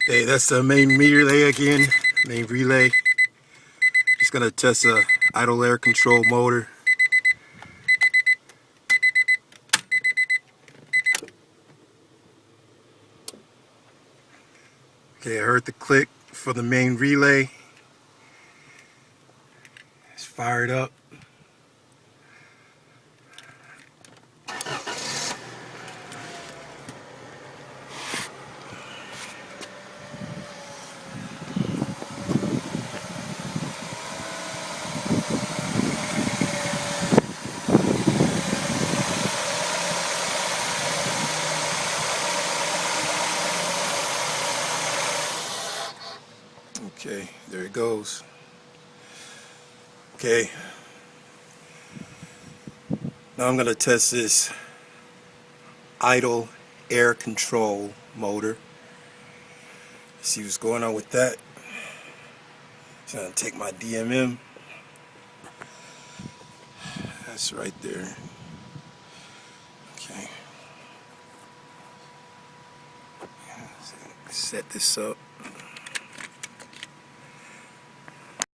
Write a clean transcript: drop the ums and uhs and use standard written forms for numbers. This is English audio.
Okay, that's the main relay again. Main relay. Just gonna test a idle air control motor. Okay, I heard the click for the main relay. It's fired up. Okay, there it goes. Okay, now I'm gonna test this idle air control motor. See what's going on with that. Just gonna take my DMM. That's right there. Okay. Set this up.